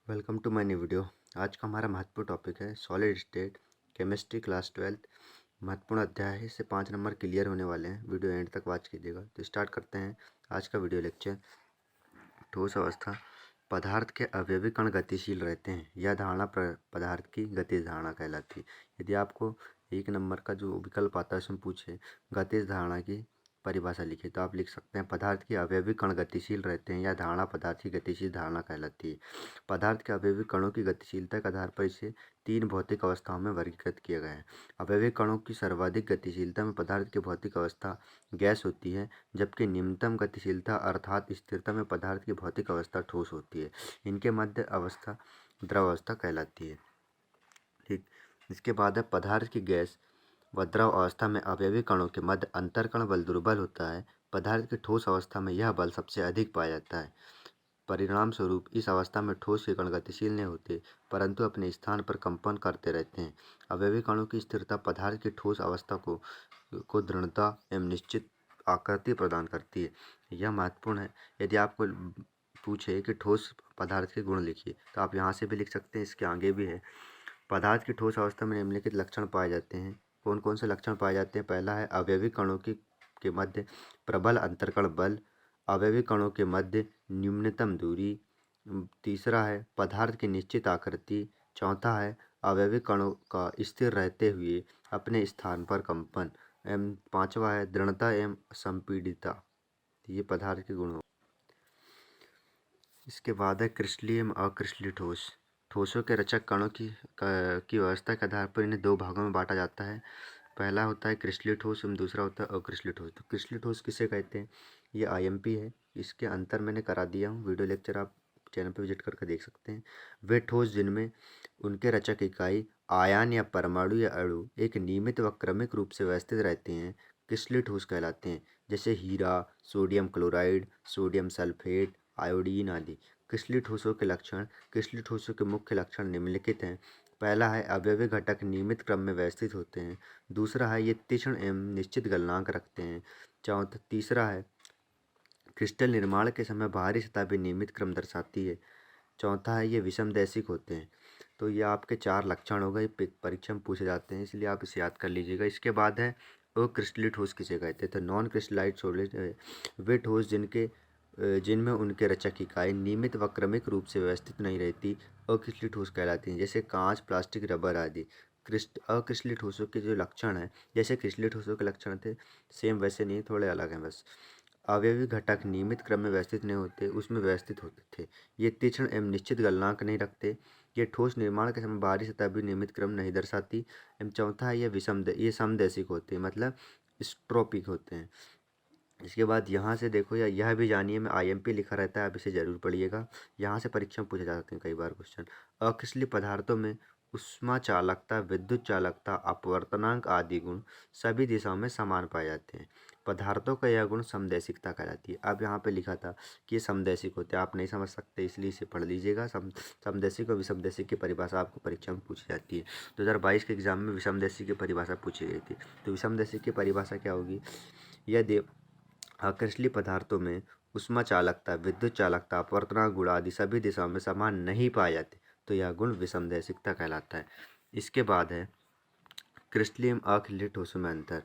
Welcome to my new video. आज का हमारा महत्वपूर्ण टॉपिक है सॉलिड स्टेट केमिस्ट्री क्लास 12। महत्वपूर्ण अध्याय है, इससे 5 नंबर क्लियर होने वाले हैं। वीडियो एंड तक वॉच कीजिएगा। तो स्टार्ट करते हैं आज का वीडियो लेक्चर। ठोस अवस्था। पदार्थ के अवयवी कण गतिशील रहते हैं। यह धारणा पदार्थ की गतिज धारणा कहलाती है। यदि आपको 1 नंबर का जो विकल्प आता है उसमें पूछे गतिज धारणा की परिभाषा लिखिए, तो आप लिख सकते हैं पदार्थ के अवयवी कण गतिशील रहते हैं। यह धारणा पदार्थ की गतिशील धारणा कहलाती है। पदार्थ के अवयवी कणों की गतिशीलता के आधार पर इसे 3 भौतिक अवस्थाओं में वर्गीकृत किया गया है। अवयवी कणों की सर्वाधिक गतिशीलता में पदार्थ की भौतिक अवस्था गैस होती है, जबकि निम्नतम गतिशीलता अर्थात स्थिरता में पदार्थ की भौतिक अवस्था ठोस होती है। इनके मध्य अवस्था द्रव अवस्था कहलाती है। ठीक, इसके बाद है पदार्थ की गैस व द्रव अवस्था में अवयवी कणों के मध्य अंतरकण बल दुर्बल होता है। पदार्थ की ठोस अवस्था में यह बल सबसे अधिक पाया जाता है। परिणाम स्वरूप इस अवस्था में ठोस के कण गतिशील नहीं होते, परंतु अपने स्थान पर कंपन करते रहते हैं। अवयवी कणों की स्थिरता पदार्थ की ठोस अवस्था को दृढ़ता एवं निश्चित आकृति प्रदान करती है। यह महत्वपूर्ण है। यदि आपको पूछे कि ठोस पदार्थ के गुण लिखिए, तो आप यहाँ से भी लिख सकते हैं, इसके आगे भी है। पदार्थ की ठोस अवस्था में निम्नलिखित लक्षण पाए जाते हैं। कौन कौन से लक्षण पाए जाते हैं? पहला है अवयवी कणों के मध्य प्रबल अंतरकण बल, अवयवी कणों के मध्य न्यूनतम दूरी। तीसरा है पदार्थ की निश्चित आकृति। चौथा है अवयवी कणों का स्थिर रहते हुए अपने स्थान पर कंपन। एवं पांचवा है दृढ़ता एवं संपीड़ितता। ये पदार्थ के गुण हो। इसके बाद है क्रिस्टलीय एवं अक्रिस्टलीय ठोस। ठोसों के रचक कणों की व्यवस्था के आधार पर इन्हें 2 भागों में बांटा जाता है। पहला होता है क्रिस्टलीय ठोस एवं दूसरा होता है अक्रिस्टलीय ठोस। तो क्रिस्टलीय ठोस किसे कहते हैं? ये आईएमपी है। इसके अंतर मैंने करा दिया हूँ। वीडियो लेक्चर आप चैनल पर विजिट करके देख सकते हैं। वे ठोस जिनमें उनके रचक इकाई आयन या परमाणु या अणु एक नियमित व क्रमिक रूप से व्यवस्थित रहते हैं, क्रिस्टलीय ठोस कहलाते हैं। जैसे हीरा, sodium chloride, sodium sulphate, iodine आदि। क्रिस्टलीय ठोसों के लक्षण। क्रिस्टलीय ठोसों के मुख्य लक्षण निम्नलिखित हैं। पहला है अवयवी घटक नियमित क्रम में व्यवस्थित होते हैं। दूसरा है ये तीक्ष्ण एवं निश्चित गलनांक रखते हैं। तीसरा है क्रिस्टल निर्माण के समय बाहरी सतह भी नियमित क्रम दर्शाती है। चौथा है ये विषमदैशिक होते हैं। तो ये आपके 4 लक्षण हो गए, परीक्षा में पूछे जाते हैं, इसलिए आप इसे याद कर लीजिएगा। इसके बाद है अक्रिस्टलीय ठोस किसे कहते हैं? तो नॉन क्रिस्टलाइट सॉलिड वे ठोस जिनमें उनके रचक इकाई नियमित व क्रमिक रूप से व्यवस्थित नहीं रहती, अक्रिस्टलीय ठोस कहलाती हैं। जैसे कांच, प्लास्टिक, रबर आदि। अक्रिस्टलीय ठोसों के जो लक्षण हैं, जैसे क्रिस्टलीय ठोसों के लक्षण थे सेम वैसे नहीं, थोड़े अलग हैं बस। अवयवी घटक नियमित क्रम में व्यवस्थित नहीं होते, उसमें व्यवस्थित होते थे। ये तीक्ष्ण एवं निश्चित गलनांक नहीं रखते। ये ठोस निर्माण के समय बाहरी सतह भी नियमित क्रम नहीं दर्शाती। एवं चौथा है ये समदैशिक होते हैं, मतलब स्ट्रोपिक होते हैं। इसके बाद यहाँ से देखो, या यह भी जानिए में आईएमपी लिखा रहता है, आप इसे जरूर पढ़िएगा। यहाँ से परीक्षा में पूछे जा सकते हैं कई बार क्वेश्चन। अक्रिस्टलीय पदार्थों में उष्मा चालकता, विद्युत चालकता, अपवर्तनांक आदि गुण सभी दिशाओं में समान पाए जाते हैं। पदार्थों का यह गुण समदैशिकता कहलाती है। अब यहाँ पे लिखा था कि ये समदैशिक होते हैं, आप नहीं समझ सकते इसलिए इसे पढ़ लीजिएगा। समदैशिक और विषमदैशिक की परिभाषा आपको परीक्षा में पूछी जाती है। 2022 के एग्जाम में विषमदैशिक की परिभाषा पूछी गई थी। तो विषमदैशिक की परिभाषा क्या होगी? यदि अक्रिस्टलीय पदार्थों में उष्मा चालकता, विद्युत चालकता, अपवर्तनांक गुण आदि सभी दिशाओं में समान नहीं पाए जाते, तो यह गुण विषमदैशिकता कहलाता है। इसके बाद है क्रिस्टलीय एवं अक्रिस्टलीय ठोसों में अंतर।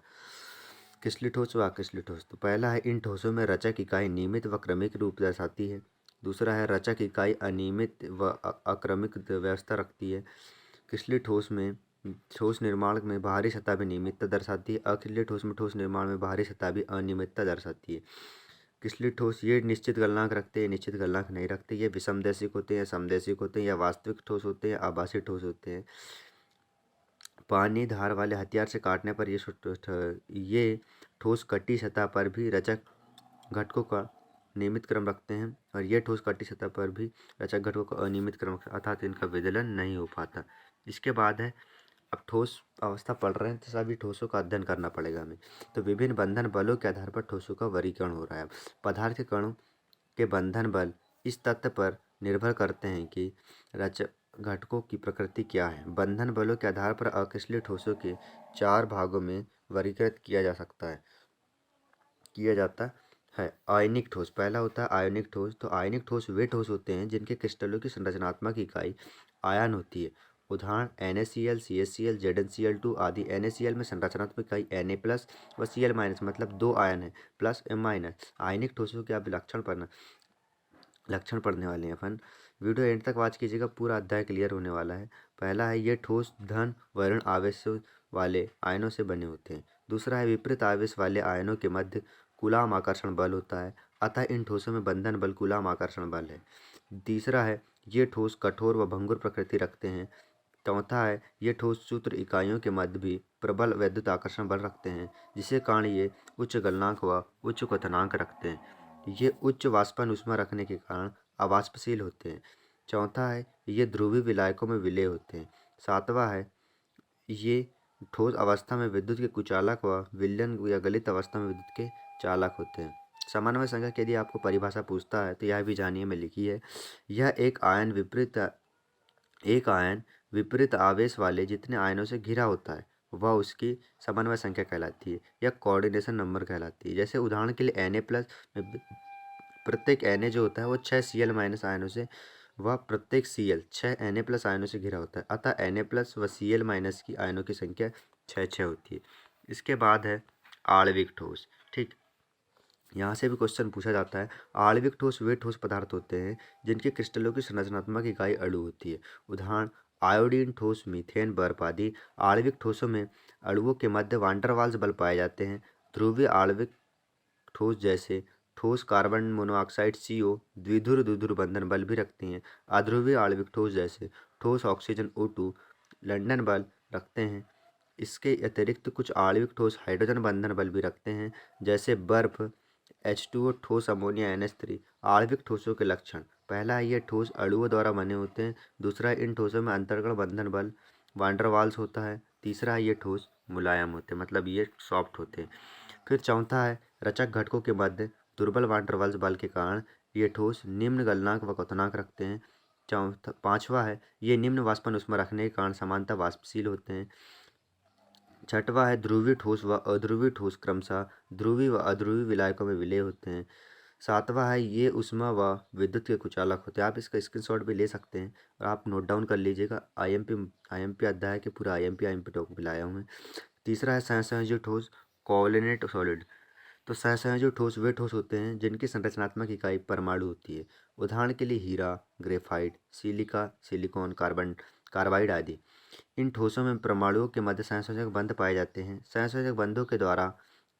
क्रिस्टलीय ठोस व अक्रिस्टलीय ठोस। तो पहला है इन ठोसों में रचक इकाई नियमित व क्रमिक रूप दर्शाती है। दूसरा है रचक इकाई अनियमित व अक्रमिक व्यवस्था रखती है। क्रिस्टलीय ठोस में ठोस निर्माण में बाहरी सतह भी नियमितता दर्शाती है। अक्रिस्टलीय ठोस में ठोस निर्माण में बाहरी सतह भी अनियमितता दर्शाती है। क्रिस्टलीय ठोस ये निश्चित गलनांक रखते हैं, निश्चित गलनांक नहीं रखते। ये विषमदैशिक होते हैं, समदैशिक होते हैं, या वास्तविक ठोस होते हैं, आभासी ठोस होते हैं। पानी धार वाले हथियार से काटने पर ये ठोस कटी सतह पर भी रचक घटकों का नियमित क्रम रखते हैं, और ये ठोस कटी सतह पर भी रचक घटकों का अनियमित क्रम, अर्थात इनका विदलन नहीं हो पाता। इसके बाद है, अब ठोस अवस्था पढ़ रहे हैं तो सभी ठोसों का अध्ययन करना पड़ेगा हमें। तो विभिन्न बंधन बलों के आधार पर ठोसों का वर्गीकरण हो रहा है। पदार्थ के कणों के बंधन बल इस तथ्य पर निर्भर करते हैं कि रचक घटकों की प्रकृति क्या है। बंधन बलों के आधार पर अक्रिस्टलीय ठोसों के 4 भागों में वर्गीकृत किया जाता है। है आयनिक ठोस। पहला होता है आयनिक ठोस। तो आयनिक ठोस वे ठोस होते हैं जिनके क्रिस्टलों की संरचनात्मक इकाई आयन होती है। उदाहरण NaCl, CaCl, ZnCl2 आदि। NaCl में संरचनात्मक इकाई Na प्लस व Cl माइनस, मतलब दो आयन है, प्लस माइनस। आयनिक ठोसों के आप लक्षण पढ़ने वाले हैं अपन। वीडियो एंड तक वॉच कीजिएगा, पूरा अध्याय क्लियर होने वाला है। पहला है ये ठोस धन व ऋण आवेश वाले आयनों से बने होते हैं। दूसरा है विपरीत आवेश वाले आयनों के मध्य कूलाम आकर्षण बल होता है, अतः इन ठोसों में बंधन बल कूलाम आकर्षण बल है। तीसरा है ये ठोस कठोर व भंगुर प्रकृति रखते हैं। चौथा है ये ठोस सूत्र इकाइयों के मध्य भी प्रबल वैद्युत आकर्षण बल रखते हैं, जिसके कारण ये उच्च गलनांक व उच्च क्वथनांक रखते हैं। ये उच्च वाष्पन ऊष्मा रखने के कारण अवाष्पशील होते हैं। चौथा है ये ध्रुवीय विलायकों में विलय होते हैं। सातवां है ये ठोस अवस्था में विद्युत के कुचालक व विलयन या गलित अवस्था में विद्युत के चालक होते हैं। समन्वय संघटक यदि आपको परिभाषा पूछता है तो यह भी जानिए, में लिखी है। यह एक आयन विपरीत आवेश वाले जितने आयनों से घिरा होता है वह उसकी समन्वय संख्या कहलाती है या कोऑर्डिनेशन नंबर कहलाती है। जैसे उदाहरण के लिए Na प्लस में प्रत्येक Na जो होता है वो 6 Cl माइनस आयनों से, वह प्रत्येक Cl 6 Na प्लस आयनों से घिरा होता है, अतः Na प्लस व Cl माइनस की आयनों की संख्या 6 होती है। इसके बाद है आणविक ठोस। ठीक, यहाँ से भी क्वेश्चन पूछा जाता है। आणविक ठोस वे ठोस पदार्थ होते हैं जिनके क्रिस्टलों की संरचनात्मक इकाई अणु होती है। उदाहरण आयोडीन ठोस, मीथेन, बर्फ आदि। आणविक ठोसों में अणुओं के मध्य वान डर वाल्स बल पाए जाते हैं। ध्रुवीय आणविक ठोस जैसे ठोस कार्बन मोनोऑक्साइड CO द्विध्रुव द्विध्रुव बंधन बल भी रखती हैं। अध्रुवीय आणविक ठोस जैसे ठोस ऑक्सीजन O2 लंदन बल रखते हैं। इसके अतिरिक्त कुछ आणविक ठोस हाइड्रोजन बंधन बल भी रखते हैं, जैसे बर्फ H2O, ठोस अमोनिया NH3। आणविक ठोसों के लक्षण। पहला है ये ठोस अणुओं द्वारा बने होते हैं। दूसरा है इन ठोसों में अंतर्गण बंधन बल वान डर वाल्स होता है। तीसरा है ये ठोस मुलायम होते हैं, मतलब ये सॉफ्ट होते हैं। फिर चौथा है रचक घटकों के मध्य दुर्बल वान डर वाल्स बल के कारण ये ठोस निम्न गलनांक व क्वथनांक रखते हैं। पांचवा है ये निम्न वाष्पन ऊष्मा रखने के कारण समानता वाष्पशील होते हैं। छठवां है ध्रुवीय ठोस व अध्रुवीय ठोस क्रमशः ध्रुवीय व अध्रुवीय विलायकों में विलय होते हैं। सातवां है ये ऊष्मा व विद्युत के कुचालक होते हैं। आप इसका स्क्रीनशॉट भी ले सकते हैं और आप नोट डाउन कर लीजिएगा। IMP अध्याय के पूरा IMP टॉपिक लाया हूँ मैं। तीसरा है सहसंयोजी ठोस, कोऑर्डिनेट सॉलिड। तो सहसंयोजी ठोस वे ठोस होते हैं जिनकी संरचनात्मक इकाई परमाणु होती है। उदाहरण के लिए हीरा, ग्रेफाइट, सिलिका, सिलिकॉन, कार्बाइड आदि। इन ठोसों में परमाणुओं के मध्य सहसंयोजक बंध पाए जाते हैं। सहसंयोजक बंधों के द्वारा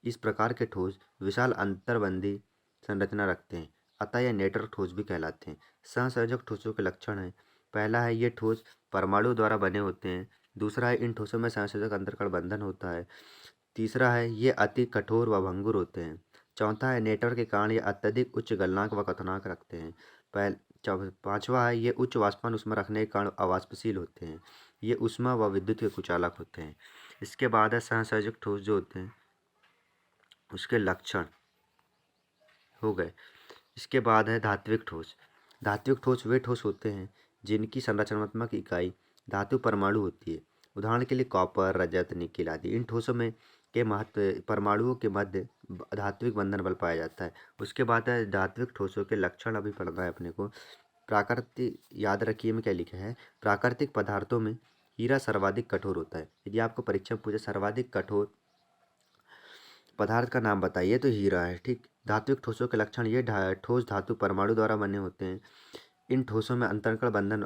इस प्रकार के ठोस विशाल अंतर्बंधी संरचना रखते हैं, अतः यह नेटवर्क ठोस भी कहलाते हैं। सहसंयोजक ठोसों के लक्षण हैं। पहला है ये ठोस परमाणु द्वारा बने होते हैं। दूसरा है इन ठोसों में सहसंयोजक अंतरकण बंधन होता है। तीसरा है ये अति कठोर व भंगुर होते हैं। चौथा है नेटवर्क के कारण ये अत्यधिक उच्च गलनांक व क्वथनांक रखते हैं। पांचवा है ये उच्च वाष्पन ऊष्मा रखने के कारण अवाष्पशील होते हैं। ये ऊष्मा व विद्युत के कुचालक होते हैं। इसके बाद है सहसंयोजक ठोस जो होते हैं उसके लक्षण हो गए। इसके बाद है धात्विक ठोस। धात्विक ठोस वे ठोस होते हैं जिनकी संरचनात्मक इकाई धातु परमाणु होती है। उदाहरण के लिए कॉपर, रजत, निकेल आदि। इन ठोसों में के महत्व परमाणुओं के मध्य धात्विक बंधन बल पाया जाता है। उसके बाद है धात्विक ठोसों के लक्षण, अभी पढ़ना है अपने को। प्राकृतिक, याद रखिए में क्या लिखा है, प्राकृतिक पदार्थों में हीरा सर्वाधिक कठोर होता है। यदि आपको परीक्षा में पूछे सर्वाधिक कठोर पदार्थ का नाम बताइए तो हीरा है। ठीक, धात्विक ठोसों के लक्षण। ये ठोस धातु परमाणु द्वारा बने होते हैं। इन ठोसों में अंतरकण बंधन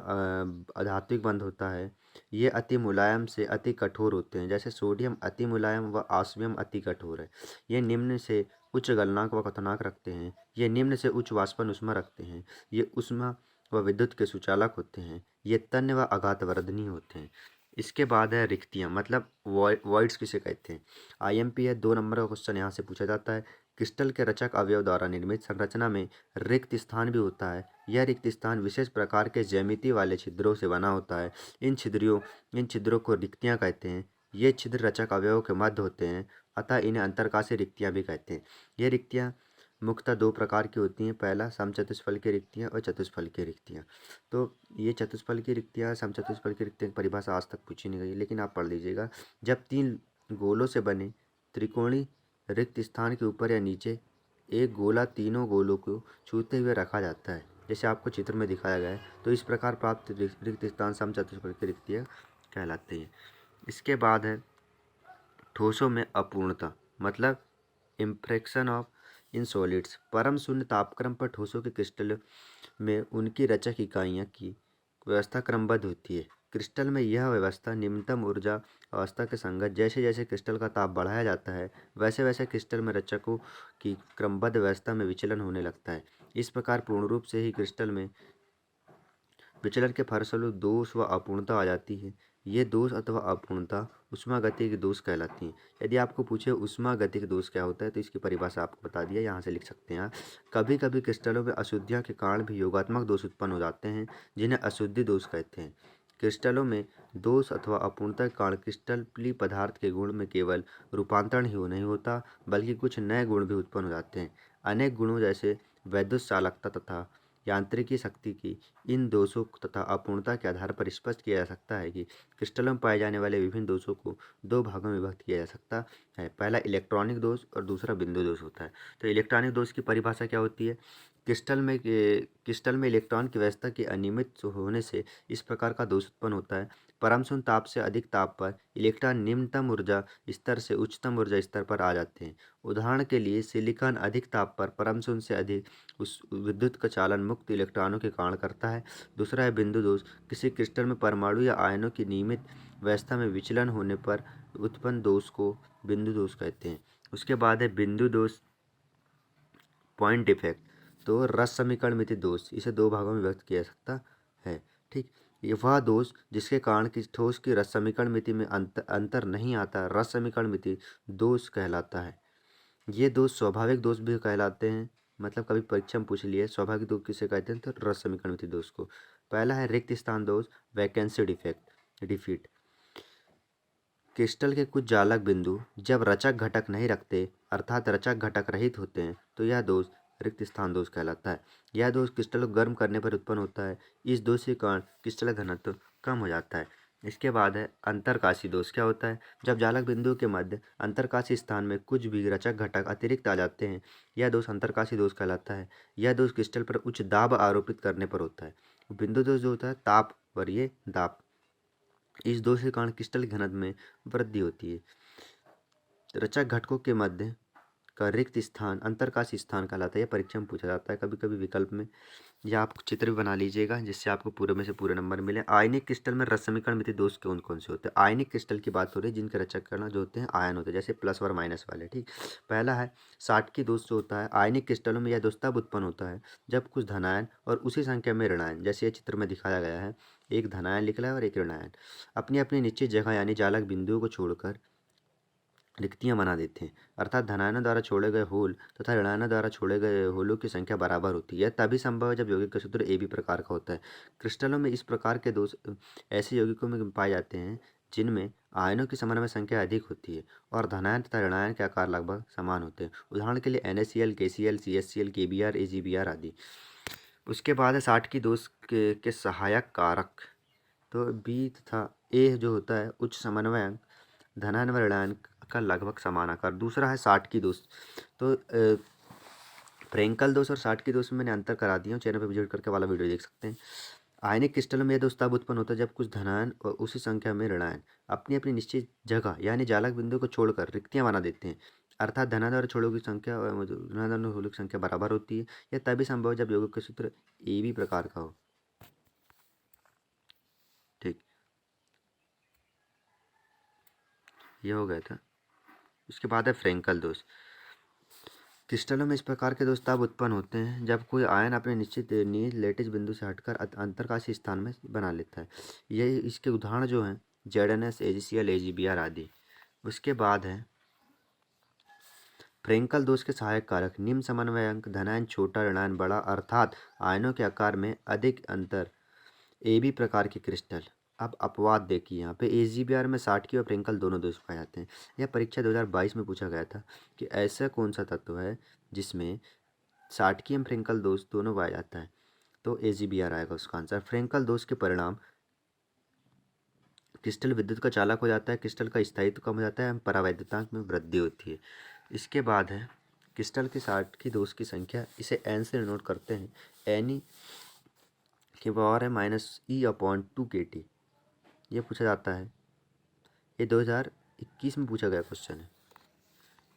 अधात्विक बंध होता है। ये अति मुलायम से अति कठोर होते हैं, जैसे सोडियम अति मुलायम व ऑस्मियम अति कठोर है। ये निम्न से उच्च गलनांक व क्वथनांक रखते हैं। ये निम्न से उच्च वाष्पन ऊष्मा रखते हैं। ये ऊष्मा व विद्युत के सुचालक होते हैं। ये तन्य व आघातवर्धनीय होते हैं। इसके बाद है रिक्तियाँ, मतलब वॉइड्स किसे कहते हैं। IMP है, 2 नंबर का क्वेश्चन यहाँ से पूछा जाता है। क्रिस्टल के रचक अवयव द्वारा निर्मित संरचना में रिक्त स्थान भी होता है। यह रिक्त स्थान विशेष प्रकार के ज्यामिति वाले छिद्रों से बना होता है। इन छिद्रों को रिक्तियाँ कहते हैं। ये छिद्र रचक अवयवों के मध्य होते हैं, अतः इन्हें अंतरकाशीय रिक्तियाँ भी कहते हैं। ये रिक्तियाँ मुख्यतः 2 प्रकार की होती हैं। पहला समचतुष्फल की रिक्तियाँ और चतुष्फल की रिक्तियाँ। तो ये चतुष्फल की रिक्तियाँ, समचतुष्फल की रिक्तियाँ की परिभाषा आज तक पूछी नहीं गई, लेकिन आप पढ़ लीजिएगा। जब 3 गोलों से बने त्रिकोणीय रिक्त स्थान के ऊपर या नीचे एक गोला तीनों गोलों को छूते हुए रखा जाता है, जैसे आपको चित्र में दिखाया गया है। तो इस प्रकार प्राप्त रिक्त स्थान समचतुष्फलक की रिक्तियाँ कहलाती हैं। इसके बाद है ठोसों में अपूर्णता, मतलब इम्फ्रेक्शन ऑफ इन सॉलिड्स। परम शून्य तापक्रम पर ठोसों के क्रिस्टल में उनकी रचक इकाइयाँ की व्यवस्था क्रमबद्ध होती है। क्रिस्टल में यह व्यवस्था निम्नतम ऊर्जा अवस्था के संगत जैसे जैसे क्रिस्टल का ताप बढ़ाया जाता है, वैसे वैसे क्रिस्टल में रचकों की क्रमबद्ध व्यवस्था में विचलन होने लगता है। इस प्रकार पूर्ण रूप से ही क्रिस्टल में विचलन के फलस्वरूप दोष व अपूर्णता आ जाती है। ये दोष अथवा अपूर्णता ऊष्मागतिकी दोष कहलाती हैं। यदि आपको पूछे ऊष्मागतिकी दोष क्या होता है, तो इसकी परिभाषा आपको बता दिया, यहाँ से लिख सकते हैं आप। कभी कभी क्रिस्टलों में अशुद्धियों के कारण भी योगात्मक दोष उत्पन्न हो जाते हैं, जिन्हें अशुद्धि दोष कहते हैं। क्रिस्टलों में दोष अथवा अपूर्णता के कारण क्रिस्टलीय पदार्थ के गुण में केवल रूपांतरण ही नहीं होता, बल्कि कुछ नए गुण भी उत्पन्न हो जाते हैं। अनेक गुणों जैसे वैद्युत चालकता तथा यांत्रिकी शक्ति की इन दोषों तथा अपूर्णता के आधार पर स्पष्ट किया जा सकता है कि क्रिस्टलों में पाए जाने वाले विभिन्न दोषों को दो भागों में विभक्त किया जा सकता है। पहला इलेक्ट्रॉनिक दोष और दूसरा बिंदु दोष होता है। तो इलेक्ट्रॉनिक दोष की परिभाषा क्या होती है? क्रिस्टल में इलेक्ट्रॉन की व्यवस्था के अनियमित होने से इस प्रकार का दोष उत्पन्न होता है। परम शून्य ताप से अधिक ताप पर इलेक्ट्रॉन निम्नतम ऊर्जा स्तर से उच्चतम ऊर्जा स्तर पर आ जाते हैं। उदाहरण के लिए सिलिकॉन अधिक ताप पर परम शून्य से अधिक उस विद्युत का चालन मुक्त इलेक्ट्रॉनों के कारण करता है। दूसरा है बिंदु दोष। किसी क्रिस्टल में परमाणु या आयनों की नियमित व्यवस्था में विचलन होने पर उत्पन्न दोष को बिंदु दोष कहते हैं। उसके बाद है बिंदु दोष, पॉइंट डिफेक्ट। तो रस समीकरण मिति दोष, इसे दो भागों में व्यक्त किया जा सकता है। ठीक, ये वह दोष जिसके कारण कि ठोस की रस समीकरण मिति में अंतर नहीं आता, रस समीकरण मिति दोष कहलाता है। ये दोष स्वाभाविक दोष भी कहलाते हैं, मतलब कभी परीक्षा में पूछ लिए स्वाभाविक दोष किसे कहते हैं, तो रस समीकरण मिति दोष को। पहला है रिक्त स्थान दोष, वैकेंसी डिफीट। क्रिस्टल के कुछ जालक बिंदु जब रचक घटक नहीं रखते, अर्थात रचक घटक रहित होते हैं, तो यह दोष रिक्त स्थान दोष कहलाता है। यह दोष क्रिस्टल को गर्म करने पर उत्पन्न होता है। इस दोष के कारण क्रिस्टल का घनत्व कम हो जाता है। इसके बाद है अंतरकाशी दोष। क्या होता है? जब जालक बिंदु के मध्य अंतरकाशी स्थान में कुछ भी रचक घटक अतिरिक्त आ जाते हैं, यह दोष अंतरकाशी दोष कहलाता है। यह दोष क्रिस्टल पर उच्च दाब आरोपित करने पर होता है। बिंदु दोष जो होता है ताप वरीय दाब, इस दोष के कारण क्रिस्टल घनत्व में वृद्धि होती है। रचक घटकों के मध्य का रिक्त स्थान अंतरकाशी स्थान कहलाता है। यह परीक्षा में पूछा जाता है कभी कभी विकल्प में, या आप चित्र भी बना लीजिएगा जिससे आपको पूरे में से पूरे नंबर मिले। आयनिक क्रिस्टल में रस समीकरण मिति दोष कौन कौन से होते हैं? आयनिक क्रिस्टल की बात हो रही है जिनके रचक कण जो होते हैं आयन होते हैं, जैसे प्लस और माइनस वाले। ठीक, पहला है साटकी दोष जो होता है। आयनिक क्रिस्टलों में यह दोष तब उत्पन्न होता है जब कुछ धनायन और उसी संख्या में ऋणायन, जैसे ये चित्र में दिखाया गया है, एक धनायन निकला है और एक ऋणायन, अपनी अपनी निश्चित जगह यानी जालक बिंदुओं को छोड़कर रिक्तियां बना देते हैं। अर्थात धनायनों द्वारा छोड़े गए होल तथा ऋणायनों द्वारा छोड़े गए होलों की संख्या बराबर होती है। यह तभी संभव है जब यौगिक का सूत्र ए बी प्रकार का होता है। क्रिस्टलों में इस प्रकार के दोष ऐसे यौगिकों में पाए जाते हैं जिनमें आयनों की समन्वय संख्या अधिक होती है और धनायन तथा ऋणायन के आकार लगभग समान होते हैं। उदाहरण के लिए NaCl, KCl, CHCl, KBr, AgBr आदि। उसके बाद है साटकी दोष के सहायक कारक। तो बी तथा ए जो होता है उच्च समन्वय अंक, धनायन व ऋणायन का लगभग समान आकार। दूसरा है साटकी दोष। तो फ्रेंकल दोष और साटकी दोष में मैंने अंतर करा दिया हूँ, चैनल पर विजिट करके वाला वीडियो देख सकते हैं। आयनिक क्रिस्टल में यह दोष तब उत्पन्न होता है जब कुछ धनायन और उसी संख्या में ऋणायन अपनी अपनी निश्चित जगह यानी जालक बिंदु को छोड़कर रिक्तियां बना देते हैं। अर्थात धनायन और छोड़ों की संख्या ऋणायन और होलों की संख्या बराबर होती है। यह तभी संभव है जब यौगिक का सूत्र ए बी प्रकार का हो। ठीक, यह हो गया था। उसके बाद है फ्रेंकल दोष। क्रिस्टलों में इस प्रकार के दोष तब उत्पन्न होते हैं जब कोई आयन अपने निश्चित नील लेटिस बिंदु से हटकर अंतरकाशी स्थान में बना लेता है। ये इसके उदाहरण जो हैं ZnS, AgCl, AgBr आदि। उसके बाद है फ्रेंकल दोष के सहायक कारक। निम्न समन्वय अंक, धनायन छोटा ऋणायन बड़ा, अर्थात आयनों के आकार में अधिक अंतर, ए बी प्रकार के क्रिस्टल। अब अपवाद देखिए, यहाँ पे AgBr में साटकी और फ्रेंकल दोनों दोष पाए जाते हैं। यह परीक्षा 2022 में पूछा गया था कि ऐसा कौन सा तत्व है जिसमें साटकी एवं फ्रेंकल दोष दोनों पाया जाता है, तो AgBr आएगा उसका आंसर। फ्रेंकल दोष के परिणाम क्रिस्टल विद्युत का चालक हो जाता है, क्रिस्टल का स्थायित्व कम हो जाता है एवं परावैद्युतांक में वृद्धि होती है। इसके बाद है क्रिस्टल के साथ की दोष की संख्या, इसे एन से नोट करते हैं। एन ई की पावर है -E/2 kT। ये पूछा जाता है, ये 2021 में पूछा गया क्वेश्चन है।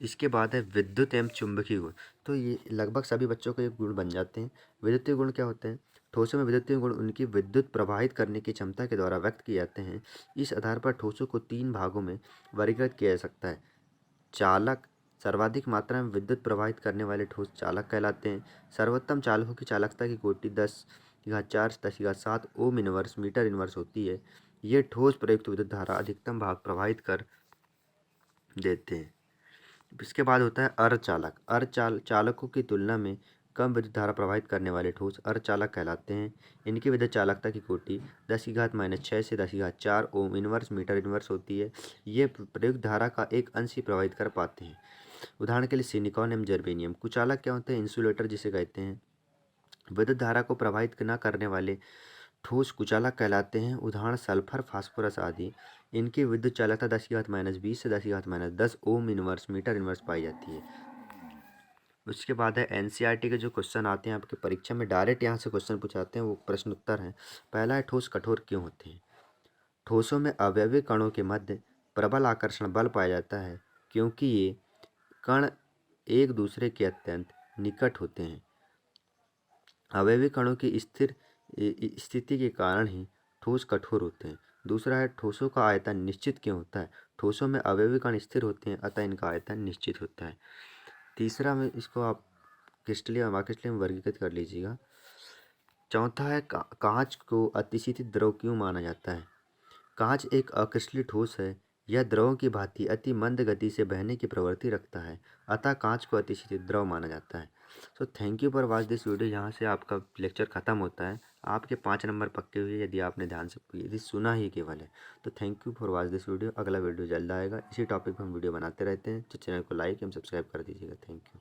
इसके बाद है विद्युत एवं चुंबकीय गुण। तो ये लगभग सभी बच्चों के गुण बन जाते हैं। विद्युतीय गुण क्या होते हैं? ठोसों में विद्युतीय गुण उनकी विद्युत प्रवाहित करने की क्षमता के द्वारा व्यक्त किए जाते हैं। इस आधार पर ठोसों को 3 भागों में वर्गीकृत किया जा सकता है। चालक, सर्वाधिक मात्रा में विद्युत प्रवाहित करने वाले ठोस चालक कहलाते हैं। सर्वोत्तम चालकों की चालकता की कोटि 10⁴ 10⁷ ओम इनवर्स मीटर इनवर्स होती है। ये ठोस प्रयुक्त विद्युत धारा अधिकतम भाग प्रवाहित कर देते हैं। इसके बाद होता है अर्धचालक। चालकों की तुलना में कम विद्युत धारा प्रवाहित करने वाले ठोस अर्धचालक कहलाते हैं। इनकी विद्युत चालकता की कोटि 10⁻⁶ से 10⁴ ओम इनवर्स मीटर इनवर्स होती है। ये प्रयुक्त धारा का एक अंश ही प्रवाहित कर पाते हैं। उदाहरण के लिए सिलिकॉन एवं जर्मेनियम। कुचालक क्या होते हैं? इंसुलेटर जिसे कहते हैं। विद्युत धारा को प्रवाहित न करने वाले ठोस कुचालक कहलाते हैं। उदाहरण सल्फर, फास्फोरस आदि। इनकी विद्युत चालकता 10⁻20 से 10⁻10 ओम इनवर्स मीटर इनवर्स पाई जाती है। उसके बाद है एनसीईआरटी के जो क्वेश्चन आते हैं आपके परीक्षा में, डायरेक्ट यहाँ से क्वेश्चन पूछाते हैं, वो प्रश्न उत्तर हैं। पहला है ठोस कठोर क्यों होते हैं? ठोसों में अवयवी कणों के मध्य प्रबल आकर्षण बल पाया जाता है, क्योंकि ये कण एक दूसरे के अत्यंत निकट होते हैं। अवयवी कणों की स्थिर स्थिति के कारण ही ठोस कठोर होते हैं। दूसरा है ठोसों का आयतन निश्चित क्यों होता है? ठोसों में अवयवी कण स्थिर होते हैं, अतः इनका आयतन निश्चित होता है। तीसरा में इसको आप क्रिस्टलीय और अक्रिस्टलीय में वर्गीकृत कर लीजिएगा। चौथा है कांच को अतिशीतित द्रव क्यों माना जाता है? कांच एक अक्रिस्टलीय ठोस है। यह द्रवों की भांति अति मंद गति से बहने की प्रवृत्ति रखता है, अतः कांच को अतिशीतित द्रव माना जाता है। So thank you for watch this video. यहाँ से आपका लेक्चर खत्म होता है। आपके 5 नंबर पक्के हुए यदि आपने ध्यान से यदि सुना ही केवल है तो। Thank you for watch this video. अगला वीडियो जल्द आएगा। इसी टॉपिक पर हम वीडियो बनाते रहते हैं, तो चैनल को लाइक एवं सब्सक्राइब कर दीजिएगा। Thank you.